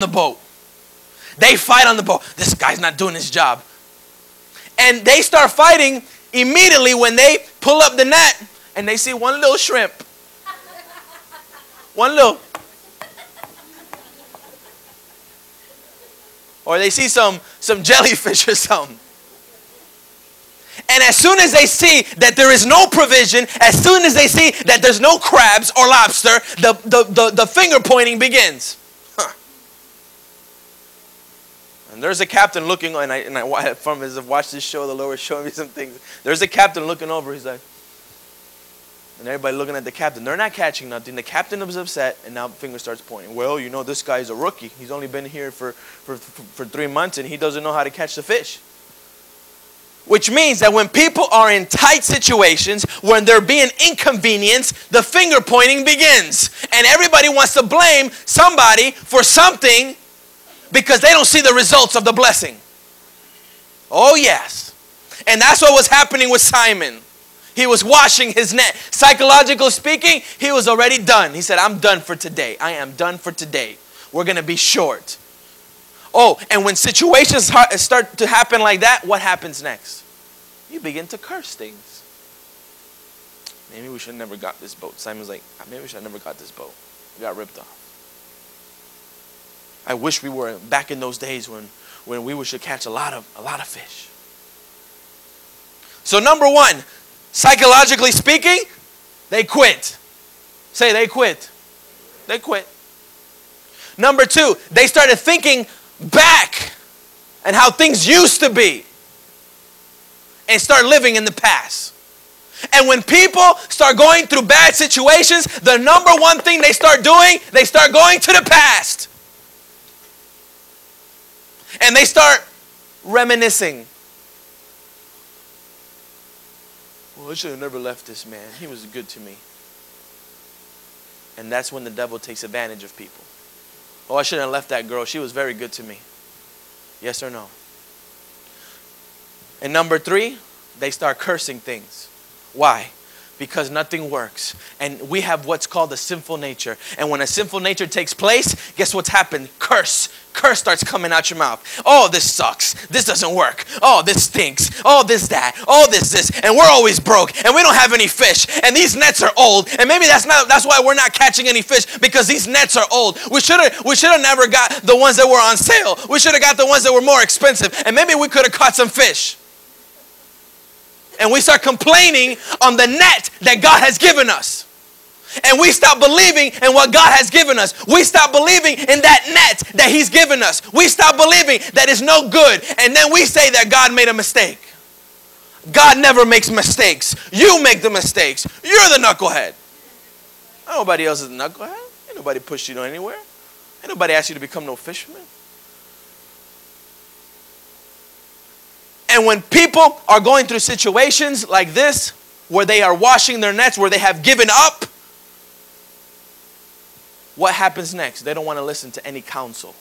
the boat. They fight on the boat. This guy's not doing his job. And they start fighting immediately when they pull up the net and they see one little shrimp. One little. Or they see some jellyfish or something. And as soon as they see that there is no provision, as soon as they see that there's no crabs or lobster, the finger pointing begins. Huh. And there's a captain looking, and I from as I've watched this show, the Lord was showing me some things. There's a captain looking over. He's like, and everybody looking at the captain. They're not catching nothing. The captain was upset, and now the finger starts pointing. Well, you know, this guy's a rookie. He's only been here for 3 months, and he doesn't know how to catch the fish. Which means that when people are in tight situations, when they're being inconvenienced, the finger pointing begins. And everybody wants to blame somebody for something because they don't see the results of the blessing. Oh, yes. And that's what was happening with Simon. He was washing his net. Psychologically speaking, he was already done. He said, I'm done for today. I am done for today. We're going to be short. Oh, and when situations start to happen like that, what happens next? You begin to curse things. Maybe we should have never got this boat. Simon's like, maybe we should have never got this boat. We got ripped off. I wish we were back in those days when we should catch a lot of fish. So number one, psychologically speaking, they quit. Say they quit. They quit. Number two, they started thinking back and how things used to be and start living in the past. And when people start going through bad situations, the number one thing they start doing, they start going to the past. And they start reminiscing. Well, I should have never left this man. He was good to me. And that's when the devil takes advantage of people. Oh, I shouldn't have left that girl. She was very good to me. Yes or no? And number three, they start cursing things. Why? Because nothing works. And we have what's called a sinful nature. And when a sinful nature takes place, guess what's happened? Curse. Curse starts coming out your mouth. Oh, this sucks. This doesn't work. Oh, this stinks. Oh, this, that. Oh, this. And we're always broke. And we don't have any fish. And these nets are old. And maybe that's why we're not catching any fish, because these nets are old. We should have never got the ones that were on sale. We should have got the ones that were more expensive. And maybe we could have caught some fish. And we start complaining on the net that God has given us. And we stop believing in what God has given us. We stop believing in that net that He's given us. We stop believing that it's no good. And then we say that God made a mistake. God never makes mistakes. You make the mistakes. You're the knucklehead. Nobody else is the knucklehead. Ain't nobody pushed you anywhere. Ain't nobody asked you to become no fisherman. And when people are going through situations like this, where they are washing their nets, where they have given up, what happens next? They don't want to listen to any counsel.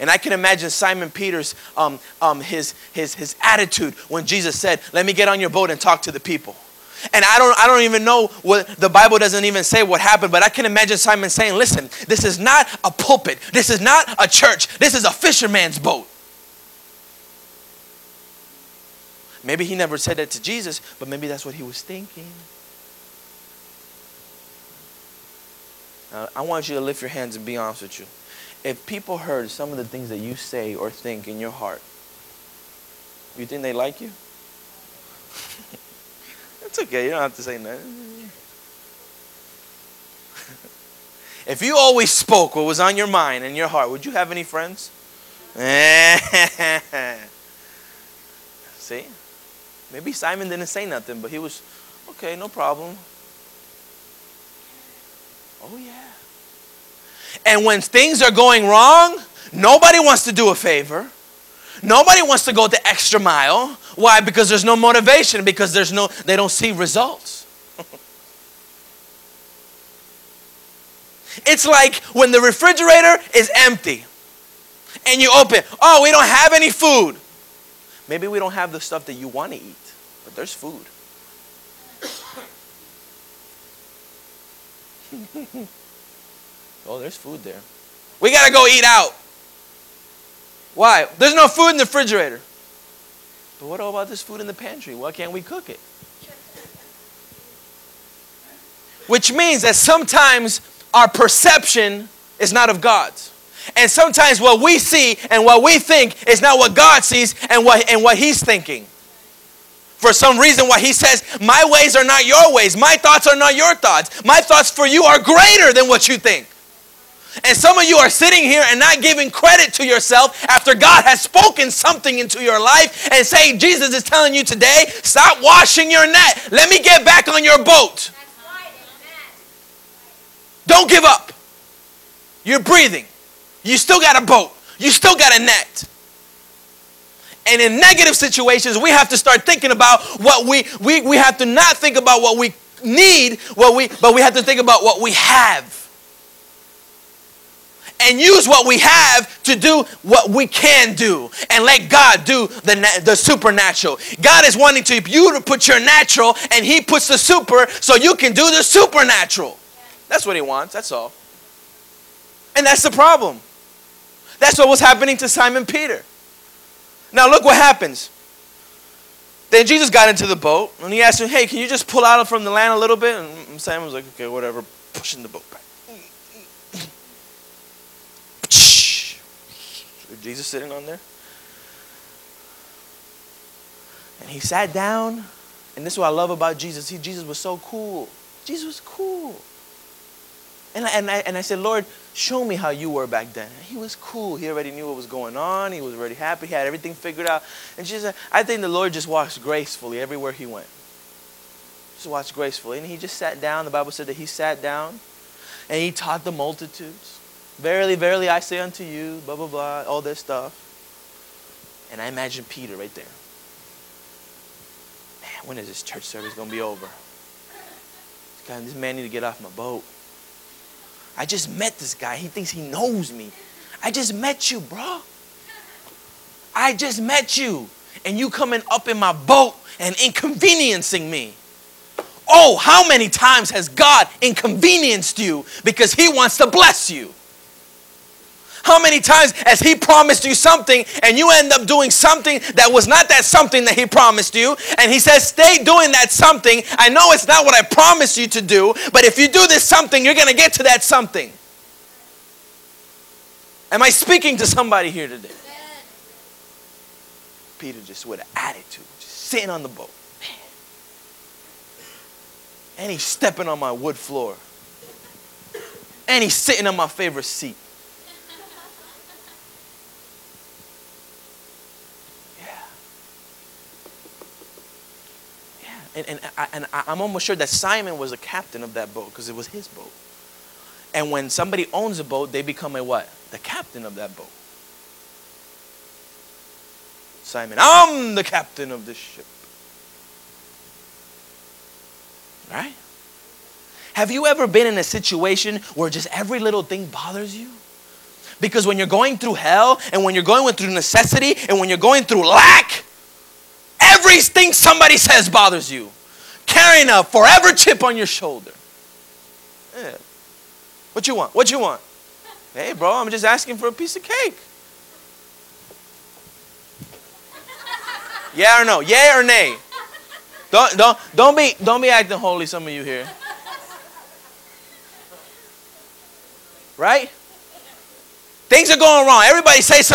And I can imagine Simon Peter's his attitude when Jesus said, "Let me get on your boat and talk to the people." And I don't even know what the Bible doesn't even say what happened, but I can imagine Simon saying, "Listen, this is not a pulpit. This is not a church. This is a fisherman's boat." Maybe he never said that to Jesus, but maybe that's what he was thinking. Now, I want you to lift your hands and be honest with you. If people heard some of the things that you say or think in your heart, you think they like you? It's okay. You don't have to say nothing. If you always spoke what was on your mind and your heart, would you have any friends? See? Maybe Simon didn't say nothing, but he was, okay, no problem. Oh, yeah. And when things are going wrong, nobody wants to do a favor. Nobody wants to go the extra mile. Why? Because there's no motivation, because they don't see results. It's like when the refrigerator is empty and you open, oh, we don't have any food. Maybe we don't have the stuff that you want to eat, but there's food. Oh, there's food there. We got to go eat out. Why? There's no food in the refrigerator. But what about this food in the pantry? Why can't we cook it? Which means that sometimes our perception is not of God's. And sometimes what we see and what we think is not what God sees and what He's thinking. For some reason why He says, my ways are not your ways. My thoughts are not your thoughts. My thoughts for you are greater than what you think. And some of you are sitting here and not giving credit to yourself after God has spoken something into your life and saying, Jesus is telling you today, stop washing your net. Let me get back on your boat. Don't give up. You're breathing. You still got a boat. You still got a net. And in negative situations, we have to start thinking about what we have to not think about what we need, but we have to think about what we have. And use what we have to do what we can do. And let God do the supernatural. God is wanting you to put your natural and He puts the super so you can do the supernatural. That's what He wants. That's all. And that's the problem. That's what was happening to Simon Peter. Now look what happens. Then Jesus got into the boat and He asked him, hey, can you just pull out from the land a little bit? And Simon was like, okay, whatever. Pushing the boat back. Jesus sitting on there. And He sat down. And this is what I love about Jesus. Jesus was so cool. Jesus was cool. And I said, Lord, show me how you were back then. And He was cool. He already knew what was going on. He was already happy. He had everything figured out. And Jesus said, I think the Lord just walks gracefully everywhere He went. Just walks gracefully. And He just sat down. The Bible said that He sat down and He taught the multitudes. Verily, verily, I say unto you, blah, blah, blah, all this stuff. And I imagine Peter right there. Man, when is this church service going to be over? God, this man need to get off my boat. I just met this guy. He thinks he knows me. I just met you, bro. I just met you. And you coming up in my boat and inconveniencing me. Oh, how many times has God inconvenienced you because He wants to bless you? How many times has He promised you something and you end up doing something that was not that something that He promised you? And He says, stay doing that something. I know it's not what I promised you to do, but if you do this something, you're going to get to that something. Am I speaking to somebody here today? Peter just with an attitude, just sitting on the boat. Man. And he's stepping on my wood floor. And he's sitting on my favorite seat. And I'm almost sure that Simon was the captain of that boat because it was his boat. And when somebody owns a boat, they become a what? The captain of that boat. Simon, I'm the captain of this ship. Right? Have you ever been in a situation where just every little thing bothers you? Because when you're going through hell and when you're going through necessity and when you're going through lack, everything somebody says bothers you. Carrying a forever chip on your shoulder. Yeah. What you want? What you want? Hey, bro, I'm just asking for a piece of cake. Yeah or no? Yeah or nay? Don't be acting holy, some of you here. Right? Things are going wrong. Everybody say something.